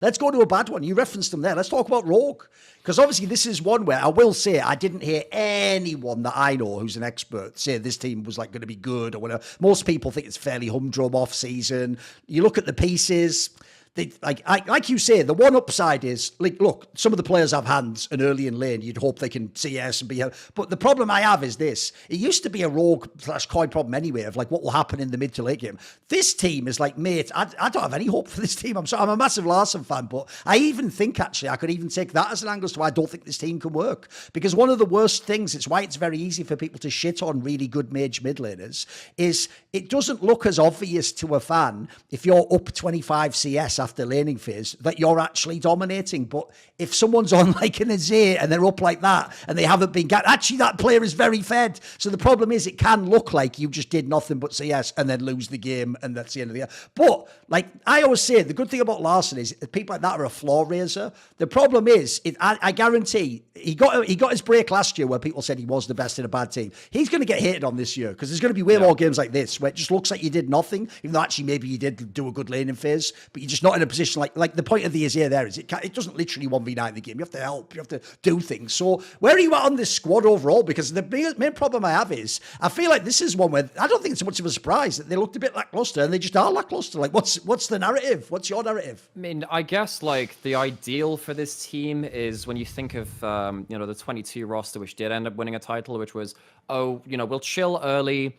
Let's go to a bad one. You referenced them there. Let's talk about Rogue. Because obviously this is one where I will say I didn't hear anyone that I know who's an expert say this team was like going to be good or whatever. Most people think it's fairly humdrum off season. You look at the pieces. They, like you say, the one upside is, like, look, some of the players have hands, and early in lane, you'd hope they can CS and be... But the problem I have is this. It used to be a rogue/coin problem anyway, of like what will happen in the mid to late game. This team is like, mate, I don't have any hope for this team. I'm a massive Larson fan, but I even think, actually, I could even take that as an angle as to why I don't think this team can work. Because one of the worst things, it's why it's very easy for people to shit on really good mage mid laners, is it doesn't look as obvious to a fan if you're up 25 CS after laning phase that you're actually dominating. But if someone's on like an Azir and they're up like that and they haven't been actually that player is very fed. So the problem is it can look like you just did nothing but CS and then lose the game and that's the end of the game. But like I always say, the good thing about Larson is people like that are a floor raiser. The problem is, I guarantee he got his break last year where people said he was the best in a bad team. He's going to get hated on this year because there's going to be way more games like this where it just looks like you did nothing, even though actually maybe you did do a good laning phase, but you're just not in a position like the point of the Azir there is it doesn't literally 1v9 the game. You have to help, you have to do things. So where are you at on this squad overall? Because the main problem I have is I feel like this is one where I don't think it's much of a surprise that they looked a bit lackluster and they just are lackluster. Like what's the narrative? What's your narrative? I mean, I guess like the ideal for this team is when you think of the 22 roster, which did end up winning a title, which was, we'll chill early.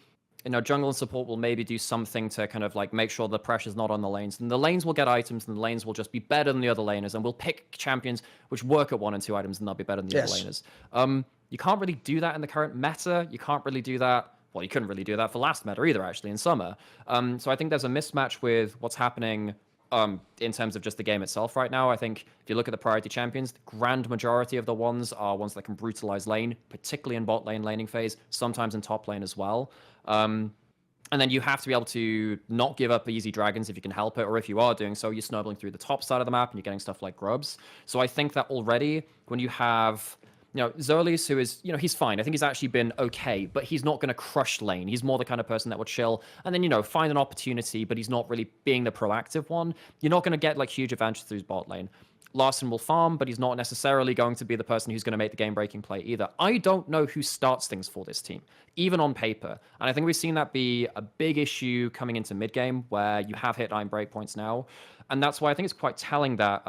Jungle and support will maybe do something to kind of like make sure the pressure's not on the lanes. And the lanes will get items and the lanes will just be better than the other laners. And we'll pick champions which work at 1 and 2 items and they'll be better than the other laners. You can't really do that in the current meta. You can't really do that. Well, you couldn't really do that for last meta either, actually, in summer. So I think there's a mismatch with what's happening in terms of just the game itself right now. I think if you look at the priority champions, the grand majority of the ones are ones that can brutalize lane, particularly in bot lane laning phase, sometimes in top lane as well. And then you have to be able to not give up easy dragons if you can help it, or if you are doing so, you're snowballing through the top side of the map and you're getting stuff like grubs. So I think that already when you have... Zerlius, who is, he's fine. I think he's actually been okay, but he's not going to crush lane. He's more the kind of person that would chill and then, find an opportunity, but he's not really being the proactive one. You're not going to get like huge advantage through his bot lane. Larson will farm, but he's not necessarily going to be the person who's going to make the game-breaking play either. I don't know who starts things for this team, even on paper. And I think we've seen that be a big issue coming into mid-game, where you have hit 9 breakpoints now. And that's why I think it's quite telling that...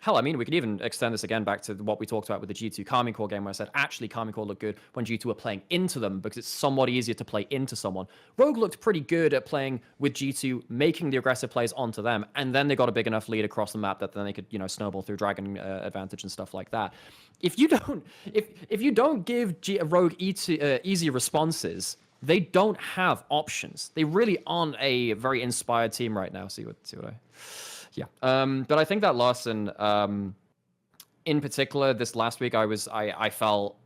Hell, I mean, we could even extend this again back to what we talked about with the G2 Karmine Core game, where I said, actually, Karmine Core looked good when G2 were playing into them, because it's somewhat easier to play into someone. Rogue looked pretty good at playing with G2, making the aggressive plays onto them, and then they got a big enough lead across the map that then they could, snowball through Dragon advantage and stuff like that. If you don't give Rogue easy responses, they don't have options. They really aren't a very inspired team right now. See what I... Yeah, but I think that Larson, in particular, this last week, I felt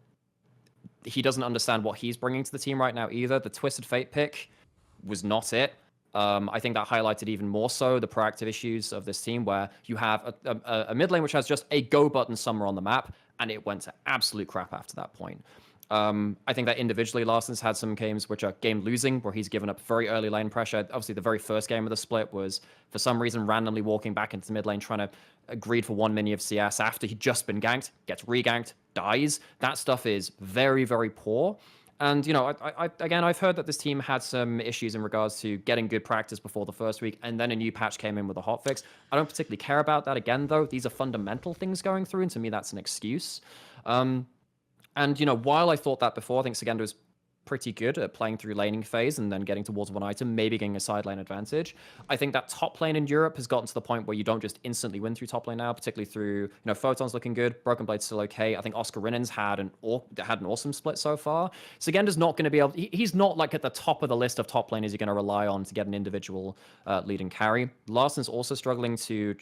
he doesn't understand what he's bringing to the team right now either. The Twisted Fate pick was not it. I think that highlighted even more so the proactive issues of this team, where you have a mid lane which has just a go button somewhere on the map, and it went to absolute crap after that point. I think that individually Larson's had some games which are game losing, where he's given up very early lane pressure. Obviously, the very first game of the split was, for some reason, randomly walking back into the mid lane, trying to greed for 1 mini of CS after he'd just been ganked, gets re-ganked, dies. That stuff is very, very poor. And, again, I've heard that this team had some issues in regards to getting good practice before the first week, and then a new patch came in with a hotfix. I don't particularly care about that again, though. These are fundamental things going through, and to me, that's an excuse. And, while I thought that before, I think Sagenda was pretty good at playing through laning phase and then getting towards 1 item, maybe getting a side lane advantage. I think that top lane in Europe has gotten to the point where you don't just instantly win through top lane now, particularly through, Photon's looking good, Broken Blade's still okay. I think Oscar Rinnan's had an awesome split so far. Sagenda's not going to be able... He's not like at the top of the list of top laners you're going to rely on to get an individual lead and carry. Larson's also struggling to...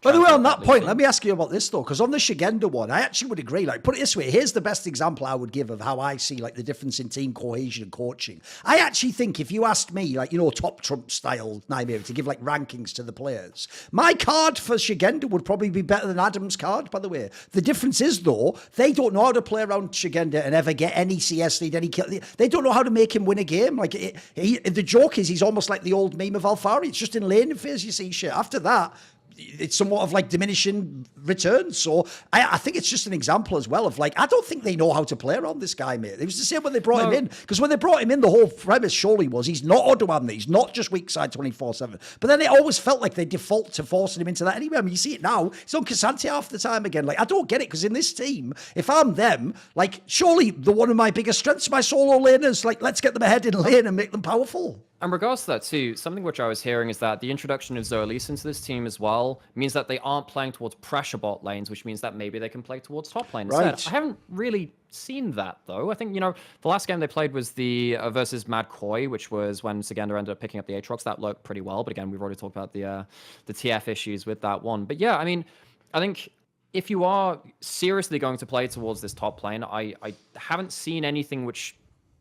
By the way, on that point, let me ask you about this, though, because on the Sagenda one, I actually would agree. Like, put it this way, here's the best example I would give of how I see, like, the difference in team cohesion and coaching. I actually think if you asked me, like, top Trump style Nymaera to give like rankings to the players, my card for Sagenda would probably be better than Adam's card, by the way. The difference is, though, they don't know how to play around Sagenda and ever get any CS lead, any kill. They don't know how to make him win a game. Like, the joke is he's almost like the old meme of Alfari. It's just in lane phase you see shit. After that, it's somewhat of like diminishing returns. So I think it's just an example as well of like, I don't think they know how to play around this guy, mate. It was the same when they brought him in. Because when they brought him in, the whole premise surely was he's not Odoamne, he's not just weak side 24/7. But then it always felt like they default to forcing him into that anyway. I mean, you see it now. He's on Cassante half the time again. Like, I don't get it, because in this team, if I'm them, like, surely one of my biggest strengths, my solo laners, like, let's get them ahead in lane and make them powerful. In regards to that too, something which I was hearing is that the introduction of Zoelise into this team as well means that they aren't playing towards pressure bot lanes, which means that maybe they can play towards top lane instead. Right. I haven't really seen that though. I think, you know, the last game they played was the versus Mad Koi, which was when Sagenda ended up picking up the Aatrox. That looked pretty well, but again, we've already talked about the TF issues with that one. But yeah, I mean, I think if you are seriously going to play towards this top lane, I haven't seen anything which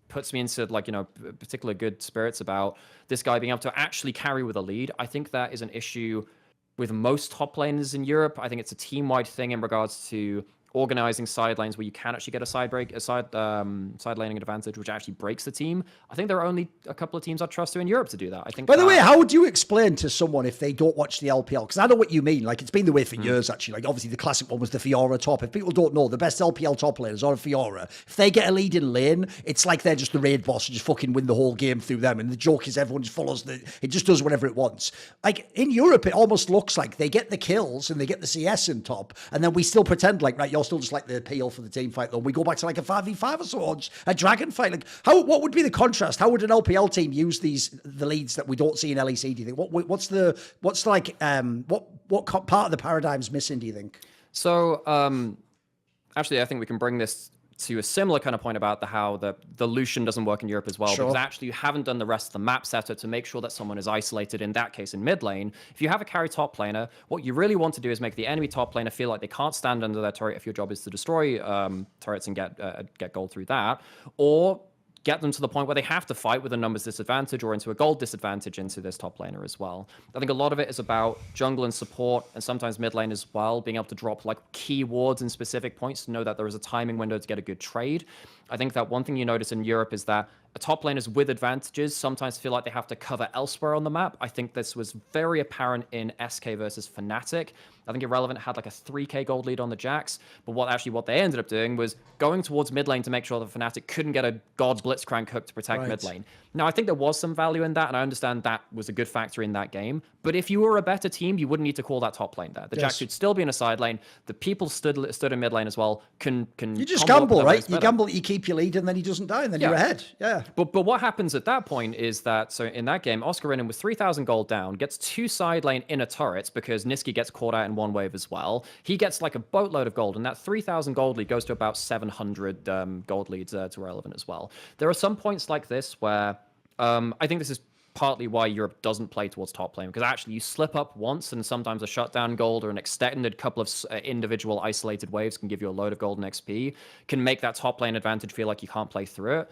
puts me into, like, you know, particular good spirits about this guy being able to actually carry with a lead. I think that is an issue with most top laners in Europe. I think it's a team-wide thing in regards to organizing side lanes where you can actually get a side laning advantage, which actually breaks the team. I think there are only a couple of teams I trust in Europe to do that. I think. By the way, how would you explain to someone if they don't watch the LPL? Because I know what you mean. Like, it's been the way for years, actually. Like, obviously, the classic one was the Fiora top. If people don't know, the best LPL top laners are a Fiora. If they get a lead in lane, it's like they're just the raid boss and just fucking win the whole game through them. And the joke is everyone just follows it just does whatever it wants. Like, in Europe, it almost looks like they get the kills and they get the CS in top, and then we still pretend like, right, you're still just like the PL for the team fight, though. We go back to like a 5v5 or so, or a dragon fight. Like, what would be the contrast? How would an LPL team use the leads that we don't see in LEC? Do you think? What's what part of the paradigm's missing? Do you think? So, actually, I think we can bring this to a similar kind of point about how the Lucian doesn't work in Europe as well. Sure. Because actually you haven't done the rest of the map setup to make sure that someone is isolated, in that case in mid lane. If you have a carry top laner, what you really want to do is make the enemy top laner feel like they can't stand under their turret if your job is to destroy turrets and get gold through that, or get them to the point where they have to fight with a numbers disadvantage or into a gold disadvantage into this top laner as well. I think a lot of it is about jungle and support, and sometimes mid lane as well, being able to drop like key wards in specific points to know that there is a timing window to get a good trade. I think that one thing you notice in Europe is that top laners with advantages sometimes feel like they have to cover elsewhere on the map. I think this was very apparent in SK versus Fnatic. I think Irrelevant had like a 3k gold lead on the Jax, but what they ended up doing was going towards mid lane to make sure that Fnatic couldn't get a god blitzcrank hook to protect mid lane. Now, I think there was some value in that, and I understand that was a good factor in that game, but if you were a better team, you wouldn't need to call that top lane there. The Jax should still be in a side lane. The people stood in mid lane as well. Can you just gamble, right? You gamble, you keep your lead, and then he doesn't die, and then you're ahead. Yeah. But what happens at that point is that, so in that game, Oscar Rinnan with 3,000 gold down gets 2 side lane inner turrets because Niski gets caught out in one wave as well. He gets like a boatload of gold, and that 3,000 gold lead goes to about 700 gold leads to Irrelevant as well. There are some points like this where I think this is partly why Europe doesn't play towards top lane, because actually you slip up once and sometimes a shutdown gold or an extended couple of individual isolated waves can give you a load of gold and XP, can make that top lane advantage feel like you can't play through it.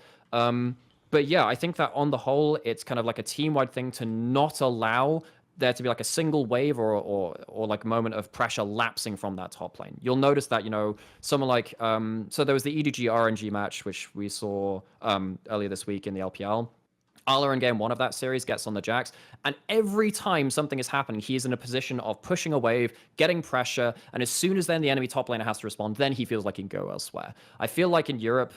But yeah, I think that on the whole, it's kind of like a team-wide thing to not allow there to be like a single wave or like a moment of pressure lapsing from that top lane. You'll notice that, you know, someone like, so there was the EDG RNG match, which we saw earlier this week in the LPL. Ala in game 1 of that series gets on the Jax, and every time something is happening, he's in a position of pushing a wave, getting pressure, and as soon as then the enemy top laner has to respond, then he feels like he can go elsewhere. I feel like in Europe,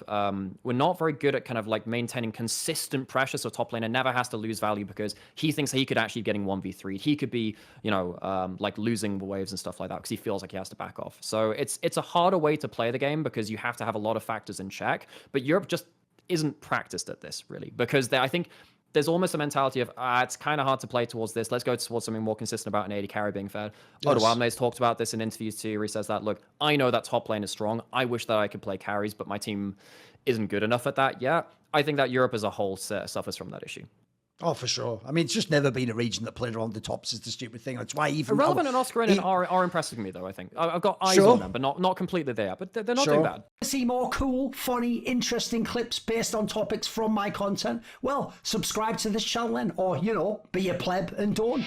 we're not very good at kind of like maintaining consistent pressure, so top laner never has to lose value because he thinks he could actually be getting 1v3'd. He could be, you know, like losing the waves and stuff like that because he feels like he has to back off. So it's a harder way to play the game because you have to have a lot of factors in check, but Europe just isn't practiced at this really, because I think there's almost a mentality of it's kind of hard to play towards this. Let's go towards something more consistent about an AD carry being fed. Yes. Odoamne's talked about this in interviews too, where he says that, look, I know that top lane is strong. I wish that I could play carries, but my team isn't good enough at that yet. I think that Europe as a whole suffers from that issue. Oh, for sure. I mean, it's just never been a region that played around the tops is the stupid thing. That's why even... Irrelevant and Oscar Rinnan are impressing me, though, I think. I've got eyes on them, but not completely there. But they're not doing bad. See more cool, funny, interesting clips based on topics from my content? Well, subscribe to this channel then, or, you know, be a pleb and don't.